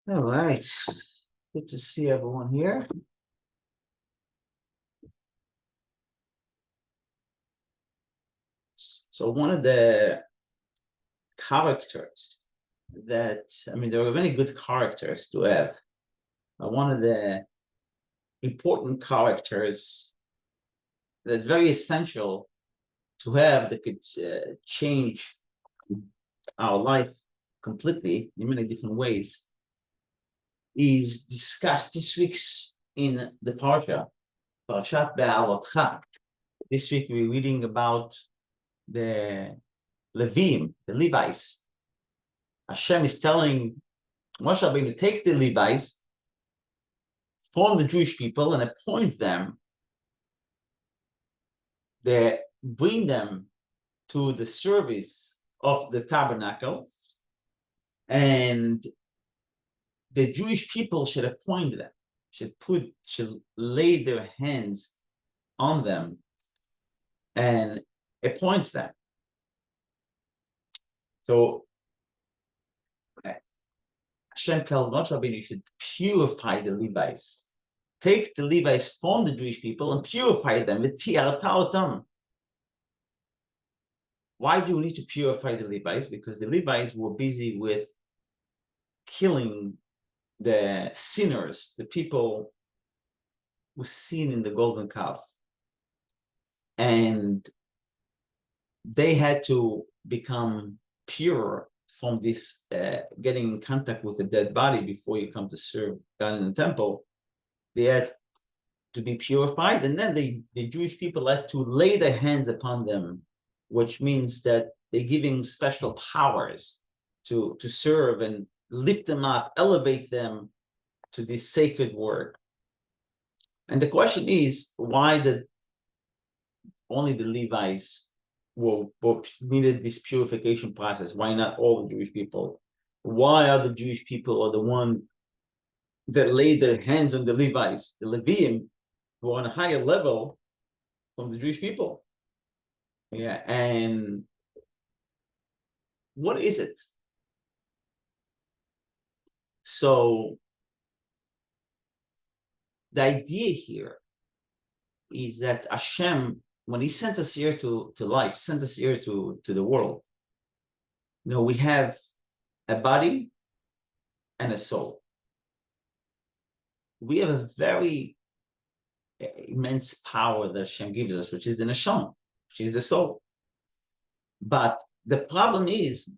All right. Good to see everyone here. So one of the characters there are many good characters to have. One of the important characters that's very essential to have that could change our life completely in many different ways is discussed this week's in the Parashat Be'alotcha. This week we're reading about the Levim, the Levites. Hashem is telling Moshe Rabbeinu to take the Levites from the Jewish people and appoint them, bring them to the service of the tabernacle, and the Jewish people should appoint them, should lay their hands on them and appoint them. So Hashem tells Moshe Rabbeinu you should purify the Levites. Take the Levites from the Jewish people and purify them with tiarta. Why do we need to purify the Levites? Because the Levites were busy with killing the sinners, the people who sin in the golden calf. And they had to become pure from this getting in contact with a dead body before you come to serve God in the temple. They had to be purified, and then the Jewish people had to lay their hands upon them, which means that they're giving special powers to serve and lift them up, elevate them to this sacred work. And the question is, why did only the Levites needed this purification process? Why not all the Jewish people? Why are the Jewish people are the one that laid their hands on the Levites, the Levim, who are on a higher level from the Jewish people? Yeah, and what is it? So the idea here is that Hashem, when he sent us here to life, sent us here to the world, we have a body and a soul. We have a very immense power that Hashem gives us, which is the neshama, which is the soul. But the problem is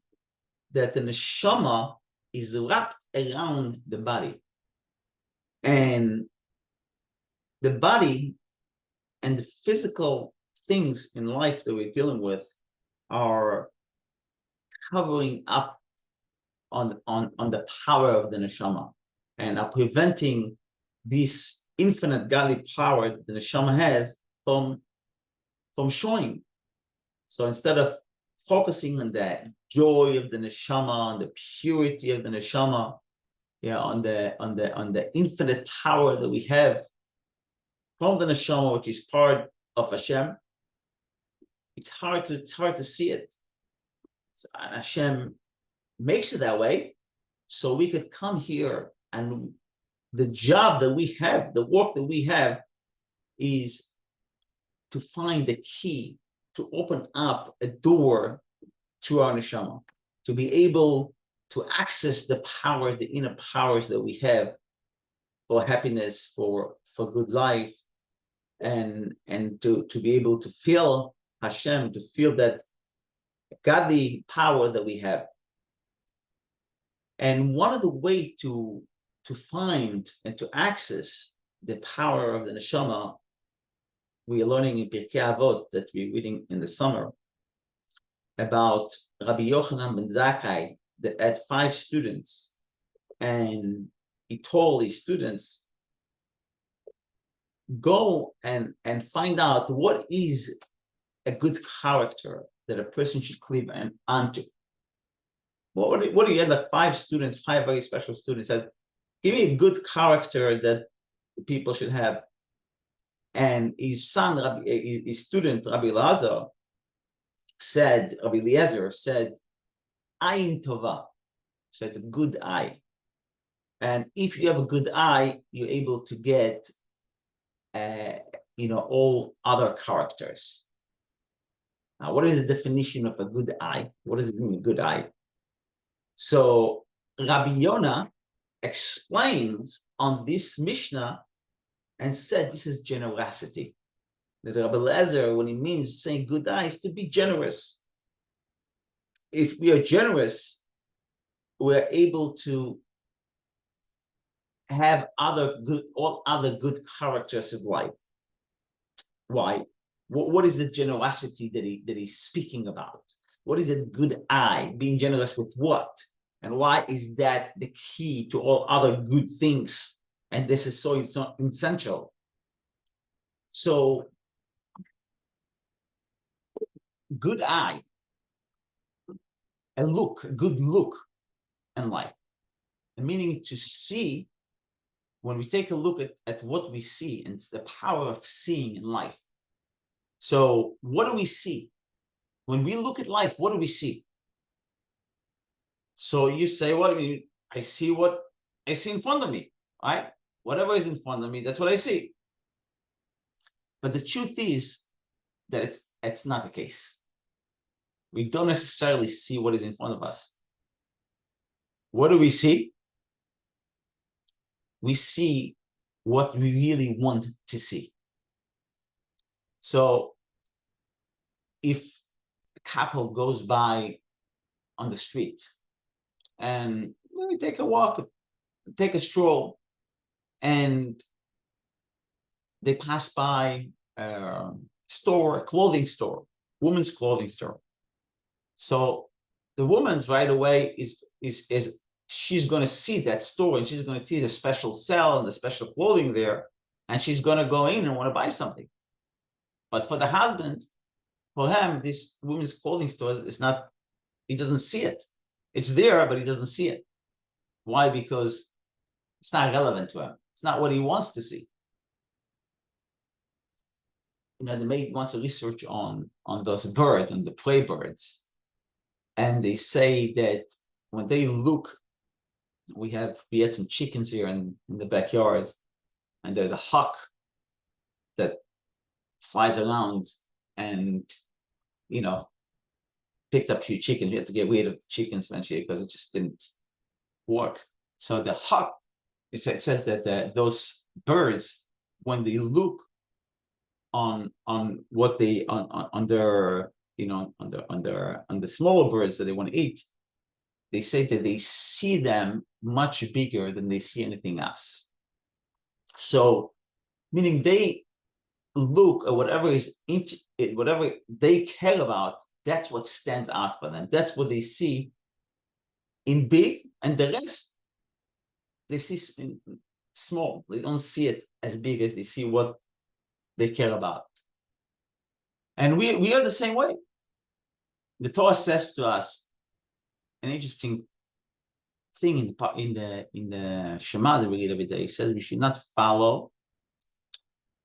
that the neshama is wrapped around the body. And the body and the physical things in life that we're dealing with are covering up on the power of the neshama and are preventing this infinite godly power that the neshama has from showing. So instead of focusing on the joy of the neshama, on the purity of the neshama, on the infinite power that we have from the neshama, which is part of Hashem, it's hard to see it. So, and Hashem makes it that way, so we could come here, and the job that we have, the work that we have, is to find the key to open up a door to our neshama, to be able to access the power, the inner powers that we have for happiness, for good life, and to be able to feel Hashem, to feel that godly power that we have. And one of the ways to find and to access the power of the neshama, we are learning in Pirkei Avot that we're reading in the summer about Rabbi Yochanan ben Zakkai that had 5 students, and he told his students, go and find out what is a good character that a person should cleave onto. What do you have? Like 5 students, 5 very special students said, give me a good character that people should have. And his son, his student, Rabbi Eliezer said, Ayin Tova, said a good eye. And if you have a good eye, you're able to get, all other characters. Now, what is the definition of a good eye? What does it mean, a good eye? So Rabbi Yonah explains on this Mishnah and said this is generosity. That Rabbi Eliezer, when he means saying good eye, is to be generous. If we are generous, we're able to have all other good characters of life. Why? What is the generosity that he's speaking about? What is a good eye? Being generous with what? And why is that the key to all other good things? And this is so essential. So, good eye, a good look in life, meaning to see. When we take a look at what we see, and it's the power of seeing in life. So what do we see? When we look at life, what do we see? So you say, what do you mean? I see what I see in front of me, right? Whatever is in front of me, that's what I see. But the truth is that it's not the case. We don't necessarily see what is in front of us. What do we see? We see what we really want to see. So if a couple goes by on the street and we take a walk, take a stroll, and they pass by a store, a clothing store, women's clothing store. So the woman's right away is she's going to see that store, and she's going to see the special sale and the special clothing there, and she's going to go in and want to buy something. But for the husband, for him, this women's clothing store is not, he doesn't see it. It's there, but he doesn't see it. Why? Because it's not relevant to him. It's not what he wants to see. They made once a research on those birds, on the prey birds. And they say that when they look, we had some chickens here in the backyard, and there's a hawk that flies around and, picked up a few chickens. We had to get rid of the chickens eventually because it just didn't work. So the hawk, it says that those birds, when they look on what they on their on the smaller birds that they want to eat, they say that they see them much bigger than they see anything else. So, meaning they look at whatever they care about. That's what stands out for them. That's what they see in big, and the rest they see in small. They don't see it as big as they see what they care about. And we are the same way. The Torah says to us an interesting thing in the Shema that we read every day. It says we should not follow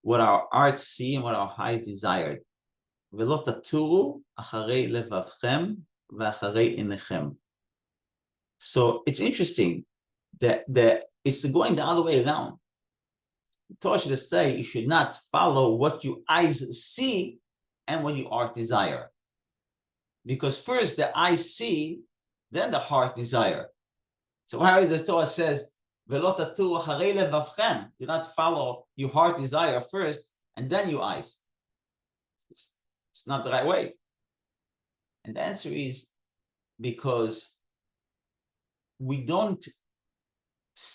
what our hearts see and what our eyes desired. ולא תטורו אחרי לבבכם ואחרי עיניכם. So it's interesting that it's going the other way around. The Torah should say you should not follow what your eyes see and what your heart desire. Because first the eyes see, then the heart desire. So why the Torah says, ולא תטורו אחרי לבבכם, do not follow your heart desire first and then your eyes. It's not the right way. And the answer is because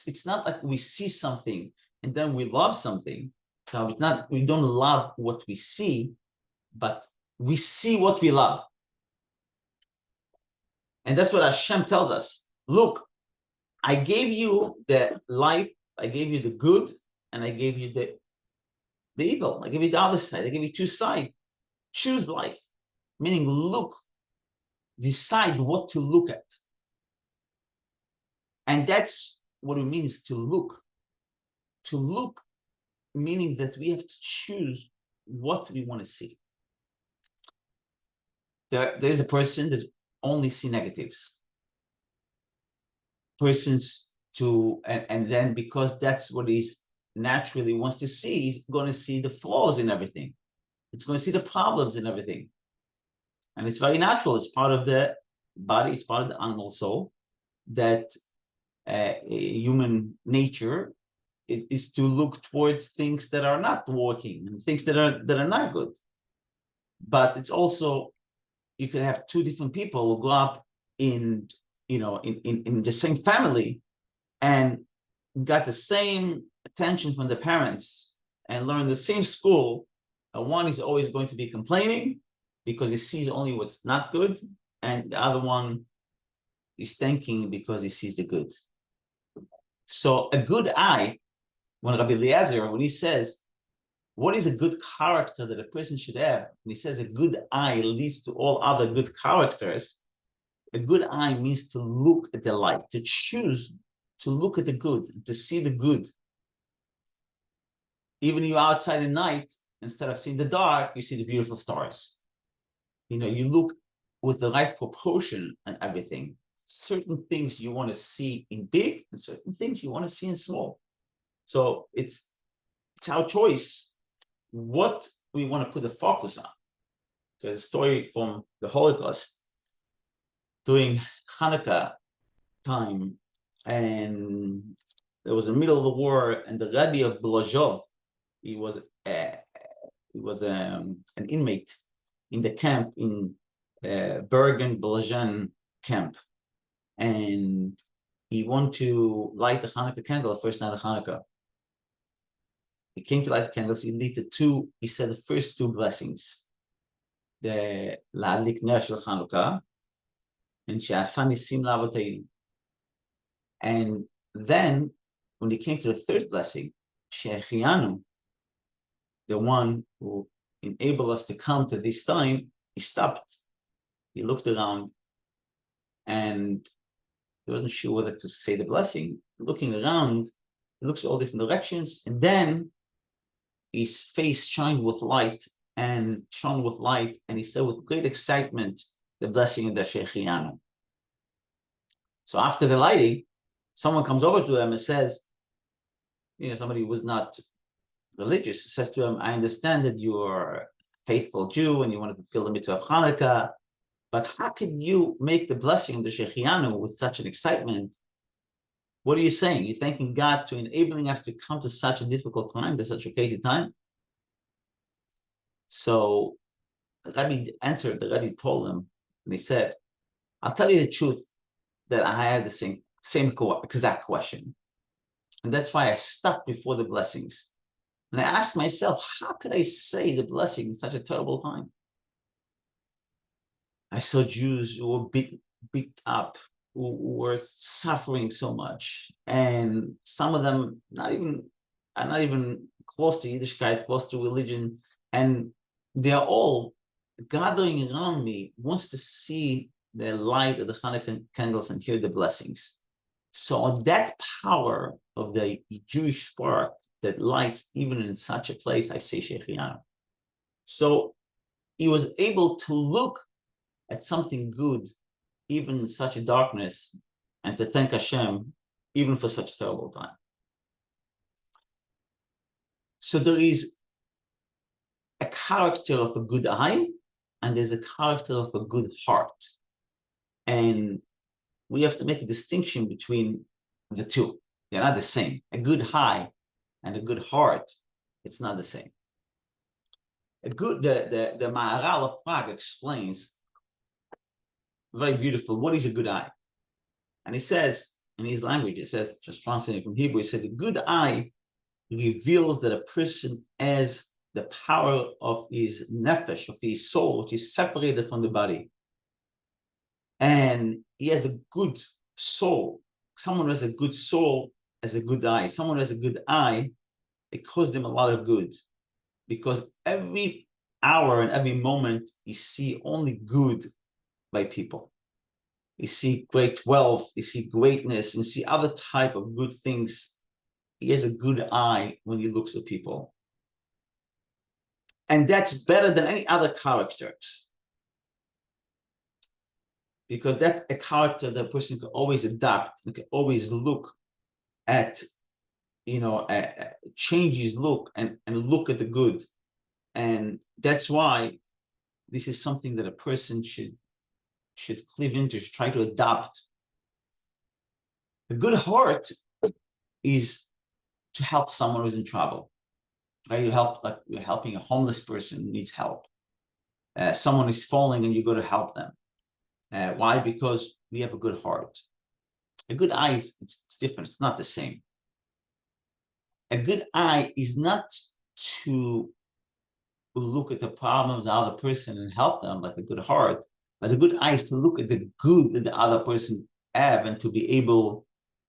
it's not like we see something and then we love something. So we don't love what we see, but we see what we love. And that's what Hashem tells us. Look, I gave you the life, I gave you the good, and I gave you the evil. I gave you the other side. I gave you two sides. Choose life, meaning look, decide what to look at. And that's what it means to look. To look, meaning that we have to choose what we want to see. There's a person that only see negatives. Persons and then because that's what he's naturally wants to see, he's going to see the flaws in everything. It's going to see the problems in everything. And it's very natural. It's part of the body. It's part of the animal soul that human nature is to look towards things that are not working and things that are not good. But it's also, you can have two different people who grow up in the same family and got the same attention from the parents and learn the same school. One is always going to be complaining because he sees only what's not good, and the other one is thanking because he sees the good. So a good eye, when Rabbi Eliezer, when he says, what is a good character that a person should have? And he says a good eye leads to all other good characters. A good eye means to look at the light, to choose to look at the good, to see the good. Even you're outside at night, instead of seeing the dark, you see the beautiful stars. You look with the right proportion and everything. Certain things you want to see in big, and certain things you want to see in small. So it's our choice what we want to put the focus on. There's a story from the Holocaust during Hanukkah time, and there was the middle of the war, and the Rebbe of Blazhov, he was an inmate in the camp in Bergen-Belsen camp, and he wanted to light the Hanukkah candle the first night of Hanukkah. He came to light the candles. He said the first two blessings, the La'adlik Ner Shel Chanukah and She'asa Nisim La'avoteinu. And then when he came to the third blessing, She'echianu, the one who enabled us to come to this time, he stopped. He looked around and he wasn't sure whether to say the blessing. Looking around, he looks all different directions, and then his face shined with light, and he said with great excitement the blessing of the Shechianu. So after the lighting, someone comes over to him and says, somebody who was not religious, says to him, I understand that you're a faithful Jew and you want to fulfill the mitzvah of Hanukkah, but how can you make the blessing of the Shechianu with such an excitement? What are you saying? You're thanking God to enabling us to come to such a difficult time, to such a crazy time? So the Rebbe answered, the Rebbe told him, and he said, I'll tell you the truth, that I had the same exact question. And that's why I stopped before the blessings. And I asked myself, how could I say the blessing in such a terrible time? I saw Jews who were beat up, who were suffering so much, and some of them are not even close to Yiddishkeit, close to religion, and they're all gathering around me, wants to see the light of the Hanukkah candles and hear the blessings. So on that power of the Jewish spark that lights even in such a place, I say Shechianu. So he was able to look at something good, even in such a darkness, and to thank Hashem, even for such a terrible time. So there is a character of a good eye, and there's a character of a good heart. And we have to make a distinction between the two. They're not the same. A good eye and a good heart, it's not the same. The Maharal of Prague explains very beautiful, what is a good eye? And he says, in his language, it says, just translating from Hebrew, he said, the good eye reveals that a person has the power of his nefesh, of his soul, which is separated from the body. And he has a good soul. Someone who has a good soul has a good eye. Someone who has a good eye, it causes them a lot of good. Because every hour and every moment, you see only good by people. You see great wealth, you see greatness, you see other type of good things. He has a good eye when he looks at people. And that's better than any other characters. Because that's a character that a person can always adapt and can always look at, change his look and look at the good. And that's why this is something that a person should cleave into, should try to adopt. A good heart is to help someone who's in trouble. Right? You're helping a homeless person who needs help. Someone is falling and you go to help them. Why? Because we have a good heart. A good eye it's different. It's not the same. A good eye is not to look at the problems of the other person and help them like a good heart, but a good eye is to look at the good that the other person have and to be able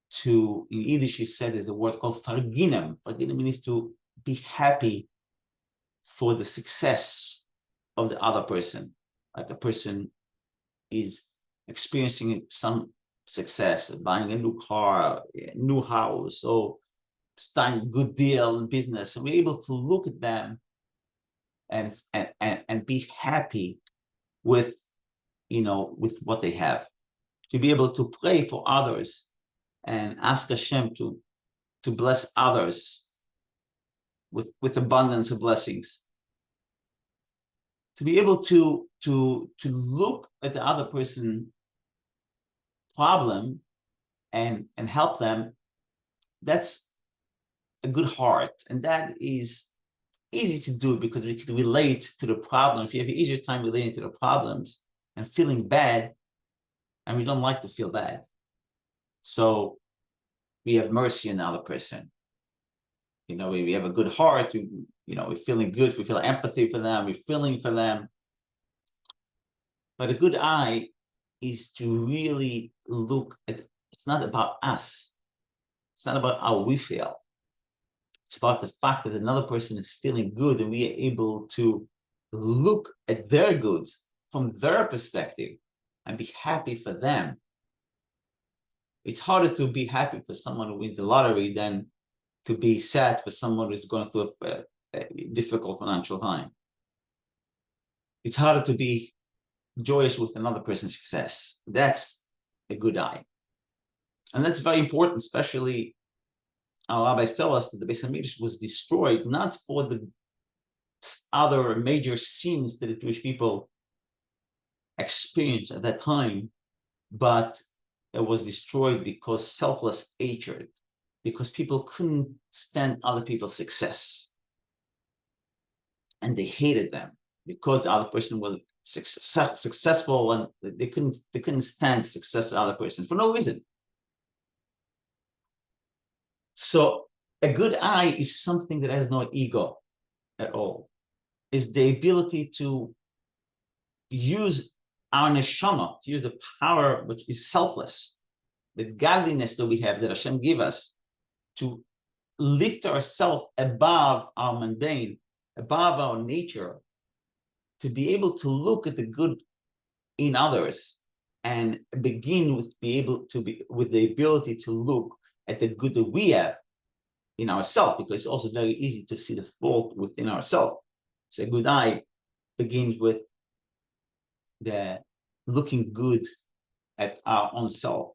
to, in Yiddish, is said, there's a word called farginem. Farginem means to be happy for the success of the other person. Like a person is experiencing some success, buying a new car, a new house, or starting a good deal in business, and we're able to look at them and be happy with, with what they have. To be able to pray for others and ask Hashem to bless others with abundance of blessings. To be able to look at the other person problem and help them, that's a good heart. And that is easy to do because we can relate to the problem. If you have an easier time relating to the problems and feeling bad, and we don't like to feel bad. So we have mercy on the other person. We have a good heart, we're feeling good, we feel empathy for them, we're feeling for them. But a good eye is to really look at, it's not about us. It's not about how we feel. It's about the fact that another person is feeling good and we are able to look at their goods from their perspective and be happy for them. It's harder to be happy for someone who wins the lottery than to be sad for someone who's going through a difficult financial time. It's harder to be joyous with another person's success. That's a good eye. And that's very important, especially our rabbis tell us that the Beis Hamikdash was destroyed not for the other major sins that the Jewish people experienced at that time, but it was destroyed because selfless hatred, because people couldn't stand other people's success. And they hated them because the other person was successful and they couldn't stand success of the other person for no reason. So a good eye is something that has no ego at all. Is the ability to use our neshama, to use the power which is selfless, the godliness that we have, that Hashem give us, to lift ourselves above our mundane, above our nature, to be able to look at the good in others and begin with with the ability to look at the good that we have in ourselves, because it's also very easy to see the fault within ourselves. So a good eye begins with the looking good at our own self,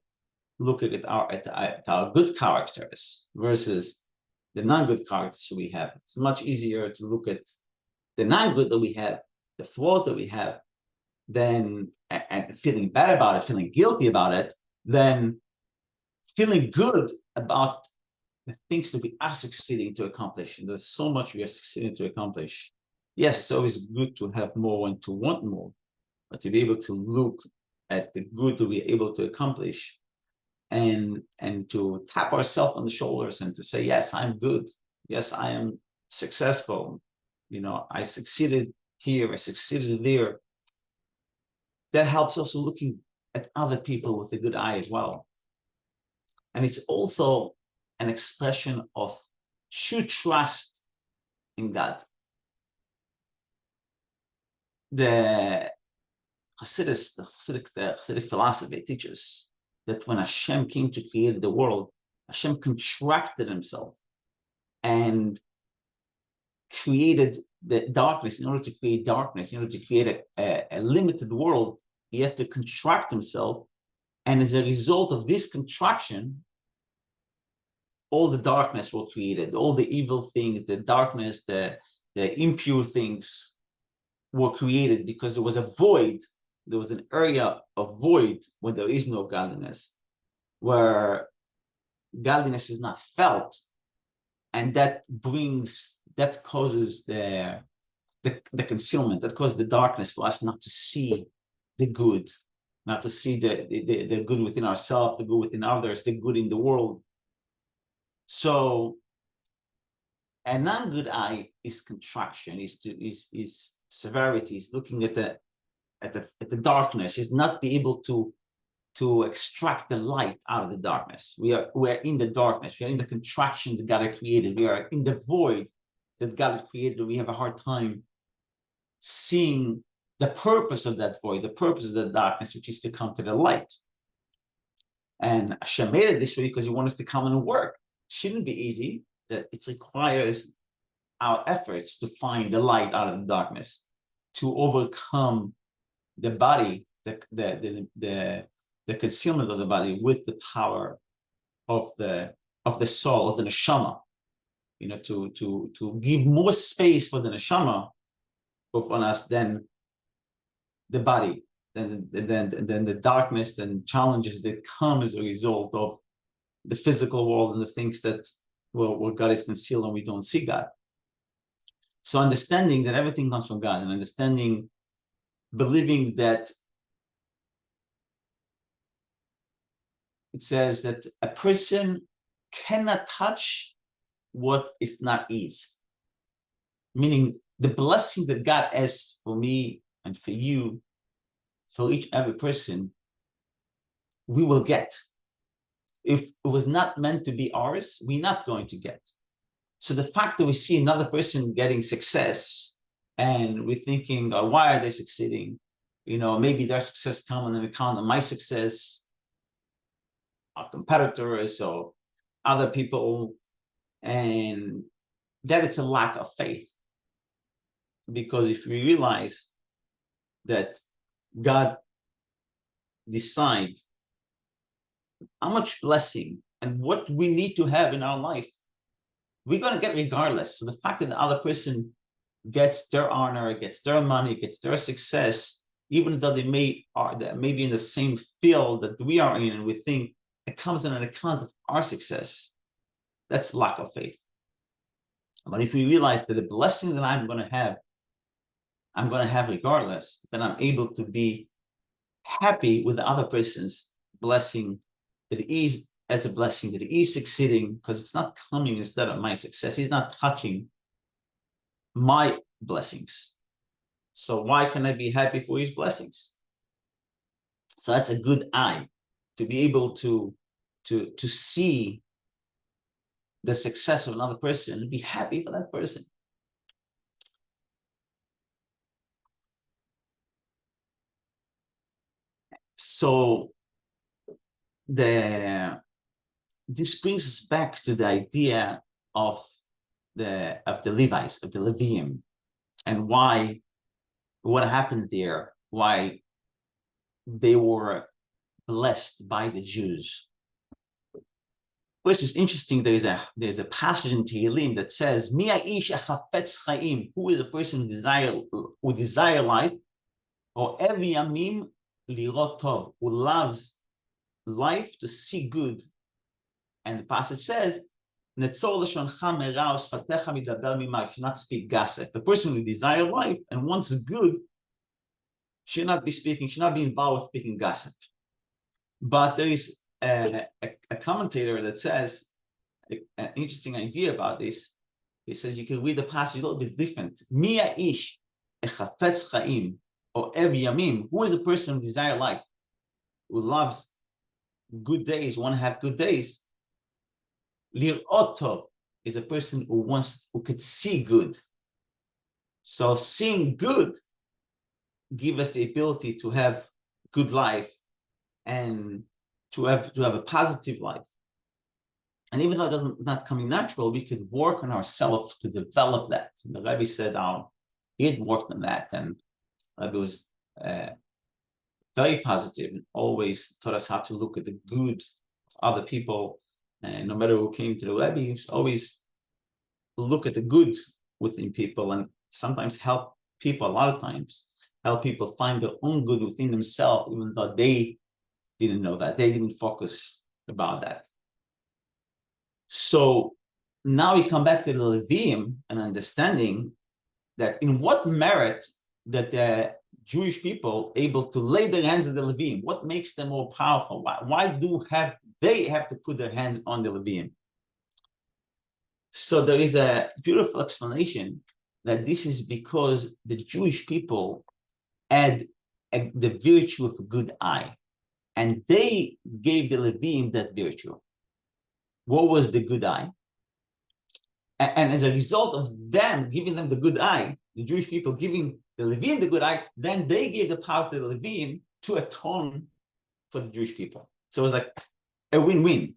looking at our good characters versus the non-good characters we have. It's much easier to look at the non-good that we have, the flaws that we have, than and feeling bad about it, feeling guilty about it, than feeling good about the things that we are succeeding to accomplish. And there's so much we are succeeding to accomplish. Yes, it's always good to have more and to want more, but to be able to look at the good that we're able to accomplish and to tap ourselves on the shoulders and to say, yes, I'm good. Yes, I am successful. I succeeded here, I succeeded there. That helps also looking at other people with a good eye as well. And it's also an expression of true trust in God. The Hasidic philosophy teaches that when Hashem came to create the world, Hashem contracted himself and created the darkness. In order to create darkness, in order to create a limited world, he had to contract himself. And as a result of this contraction, all the darkness were created, all the evil things, the darkness, the impure things were created because there was a void. There was an area of void when there is no godliness, where godliness is not felt, and that causes the concealment, that causes the darkness for us not to see the good, not to see the good within ourselves, the good within others, the good in the world. So a non-good eye is contraction, is severity, is looking at the darkness, is not be able to extract the light out of the darkness. We're in the darkness, we are in the contraction that God had created, we are in the void that God had created, and we have a hard time seeing the purpose of that void, the purpose of the darkness, which is to come to the light. And Hashem made it this way because he wants us to come and work. Shouldn't be easy, that it requires our efforts to find the light out of the darkness, to overcome the body, the concealment of the body with the power of the soul, of the neshama, to give more space for the neshama upon us than the body, than the darkness and challenges that come as a result of the physical world and the things that where God is concealed and we don't see God. So understanding that everything comes from God, and understanding, believing that it says that a person cannot touch what is not his. Meaning the blessing that God has for me and for you, for every person, we will get. If it was not meant to be ours, we're not going to get. So the fact that we see another person getting success and we're thinking, oh, why are they succeeding? Maybe their success comes on the account of my success, our competitors or other people, and that it's a lack of faith. Because if we realize that God decides how much blessing and what we need to have in our life, we're going to get regardless. So the fact that the other person gets their honor, gets their money, gets their success, even though they may be in the same field that we are in, and we think it comes on an account of our success, that's lack of faith. But if we realize that the blessing that I'm going to have regardless, then I'm able to be happy with the other person's blessing, that he is as a blessing, that he is succeeding, because it's not coming instead of my success. He's not touching my blessings. So why can I be happy for his blessings? So that's a good eye, to be able to see the success of another person and be happy for that person. So this brings us back to the idea of the Levites, of the Levium, and what happened there, why they were blessed by the Jews. Which is interesting. There's a passage in Tehillim that says, "Mi ha'ish hachafetz chaim," who is a person who desire life, or every yamim lirot tov, who loves life to see good. And the passage says, "Netzor lashoncha merah usfatecha midaber mimah," should not speak gossip. The person who desires life and wants good should not be speaking, should not be involved with speaking gossip. But there is a commentator that says an interesting idea about this. He says you can read the passage a little bit different. Mi ha'ish echafetz chaim, or ev yamim, who is a person who desires life, who loves good days, want to have good days. Lirot tov is a person who could see good. So seeing good give us the ability to have good life and to have a positive life. And even though it doesn't not coming natural, we could work on ourselves to develop that. And the Rebbe said he had worked on that, and Rebbe was very positive and always taught us how to look at the good of other people And no matter who came to the Rebbe, he always look at the good within people and sometimes help people, a lot of times, help people find their own good within themselves, even though they didn't know that. They didn't focus about that. So now we come back to the Levium and understanding that in what merit that the Jewish people able to lay their hands on the Levium, what makes them more powerful? Why do they have to put their hands on the Levium? So there is a beautiful explanation that this is because the Jewish people had the virtue of a good eye, and they gave the Levium that virtue. What was the good eye? And as a result of them giving them the good eye, the Jewish people giving the Levium the good eye, then they gave the power to the Levium to atone for the Jewish people. So it was like a win-win.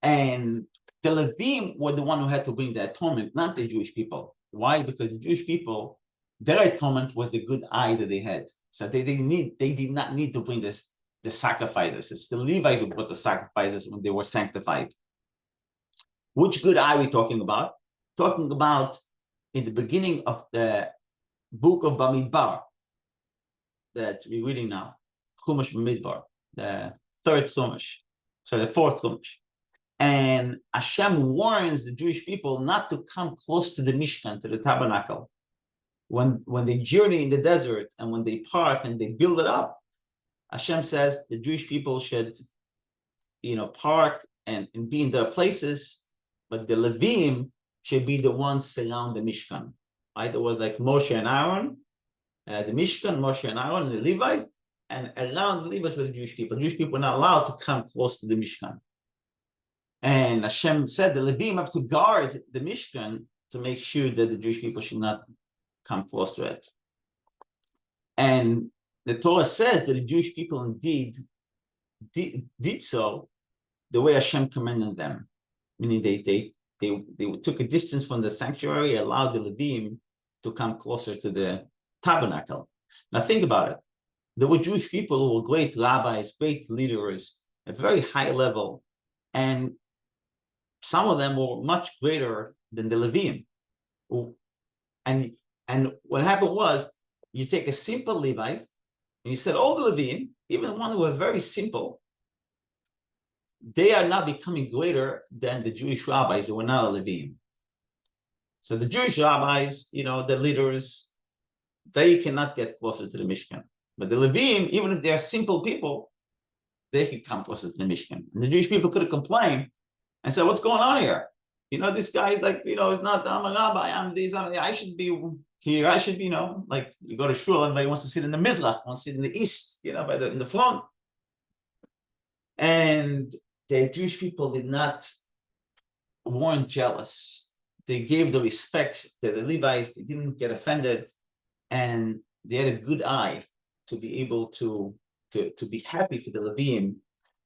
And the Levium were the one who had to bring the atonement, not the Jewish people. Why? Because the Jewish people, their atonement was the good eye that they had. So they did not need to bring the sacrifices. It's the Levites who brought the sacrifices when they were sanctified. Which good eye are we talking about? Talking about in the beginning of the book of Bamidbar that we're reading now, Chumash Bamidbar, the third Chumash, so the fourth Chumash. And Hashem warns the Jewish people not to come close to the Mishkan, to the tabernacle. When they journey in the desert and when they park and they build it up, Hashem says the Jewish people should, park and be in their places, but the Levim should be the ones surround the Mishkan. Right? It was like Moshe and Aaron, the Mishkan, Moshe and Aaron, and the Levites, and around the Levites were the Jewish people. The Jewish people were not allowed to come close to the Mishkan. And Hashem said the Levim have to guard the Mishkan to make sure that the Jewish people should not come close to it. And the Torah says that the Jewish people indeed did so the way Hashem commanded them, meaning they took a distance from the sanctuary, allowed the Levim to come closer to the tabernacle. Now think about it. There were Jewish people who were great rabbis, great leaders, at very high level, and some of them were much greater than the Levim. And what happened was, you take a simple Levite, and you said all the Levim, even the ones who were very simple, they are now becoming greater than the Jewish rabbis who were not Levim. So the Jewish rabbis, the leaders, they cannot get closer to the Mishkan. But the Levim, even if they are simple people, they can come closer to the Mishkan. And the Jewish people could have complained and said, what's going on here? This guy is like, is not, I'm a rabbi, I should be here, I should be, like you go to shul, everybody wants to sit in the Mizrach, wants to sit in the east, in the front. And the Jewish people weren't jealous. They gave the respect to the Levites, they didn't get offended, and they had a good eye to be able to be happy for the Levim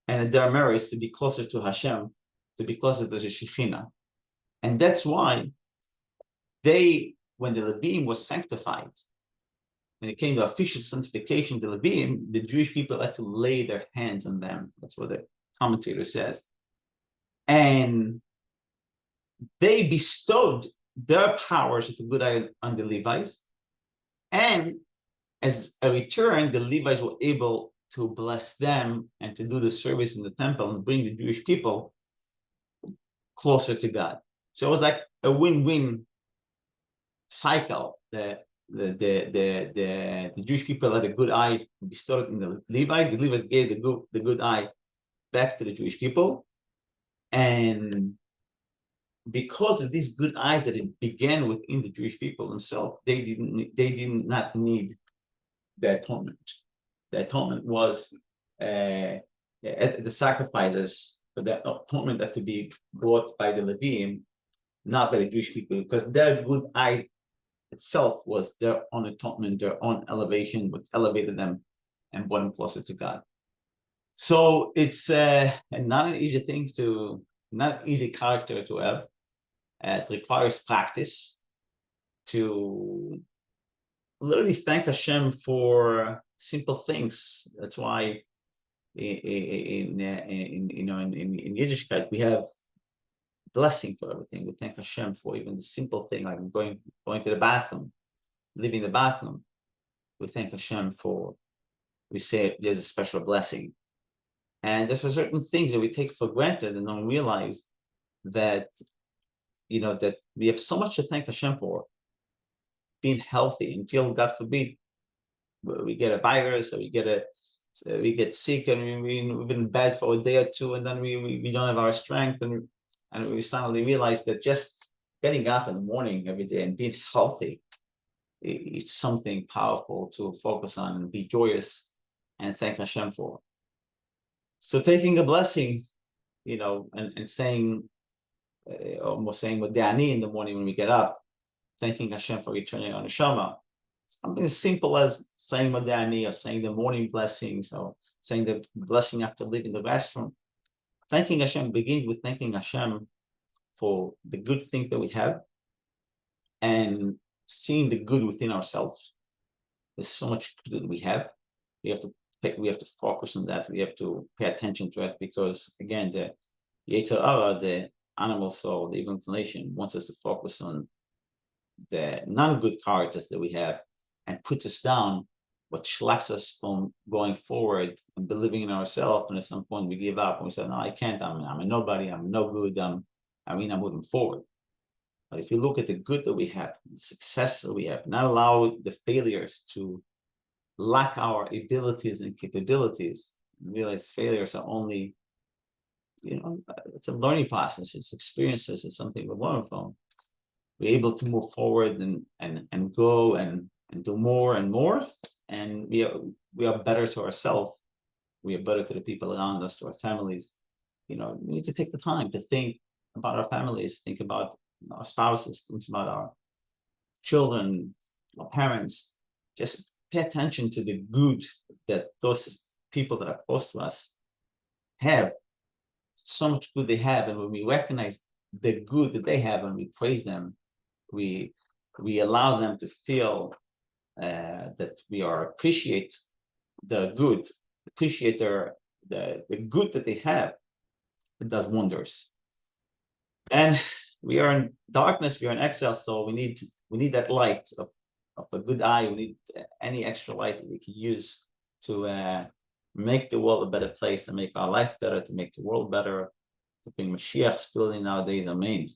and their merits to be closer to Hashem, to be closer to the Shekhinah. And that's why when the Levim was sanctified, when it came to official sanctification of the Levim, the Jewish people had to lay their hands on them. That's what the commentator says. And they bestowed their powers of a good eye on the Levites. And as a return, the Levites were able to bless them and to do the service in the temple and bring the Jewish people closer to God. So it was like a win-win cycle. The Jewish people had a good eye bestowed in the Levites. The Levites gave the good eye back to the Jewish people. And because of this good eye that it began within the Jewish people themselves, they did not need the atonement. The atonement was the sacrifices, but the atonement had to be brought by the Levim, not by the Jewish people, because their good eye itself was their own atonement, their own elevation, which elevated them and brought them closer to God. So it's not an easy thing not easy character to have. It requires practice to literally thank Hashem for simple things. That's why, in Yiddishkeit, we have blessing for everything. We thank Hashem for even the simple thing like going to the bathroom, leaving the bathroom. We thank Hashem for. We say there's a special blessing, and there's certain things that we take for granted and don't realize that that we have so much to thank Hashem for. Being healthy until, God forbid, we get a virus or we get sick and we've been in bed for a day or two, and then we don't have our strength, and we suddenly realize that just getting up in the morning every day and being healthy, it's something powerful to focus on and be joyous and thank Hashem for. So taking a blessing, and saying, almost saying with Dani in the morning when we get up, thanking Hashem for returning on neshama. Something as simple as saying Modani or saying the morning blessings or saying the blessing after leaving the restroom. Thanking Hashem begins with thanking Hashem for the good things that we have and seeing the good within ourselves. There's so much good that we have. We have to focus on that. We have to pay attention to it because, again, the Yetzer Hara, the animal soul, the evil inclination, wants us to focus on the non-good characters that we have and puts us down, what shlacks us from going forward and believing in ourselves. And at some point we give up and we say, no, I can't, I'm a nobody, I'm no good, I'm moving forward. But if you look at the good that we have, the success that we have, not allow the failures to lack our abilities and capabilities, and realize failures are only, it's a learning process, it's experiences, it's something we learn from. We're able to move forward and go and do more and more, and we are better to ourselves. We are better to the people around us, to our families. We need to take the time to think about our families, think about our spouses, think about our children, our parents. Just pay attention to the good that those people that are close to us have. So much good they have, and when we recognize the good that they have and we praise them, we allow them to feel that we appreciate the good, appreciate the good that they have. It does wonders. And we are in darkness, we are in exile, so we need that light of a good eye. We need any extra light that we can use to make the world a better place, to make our life better, to make the world better, to bring Mashiach building nowadays. Amen.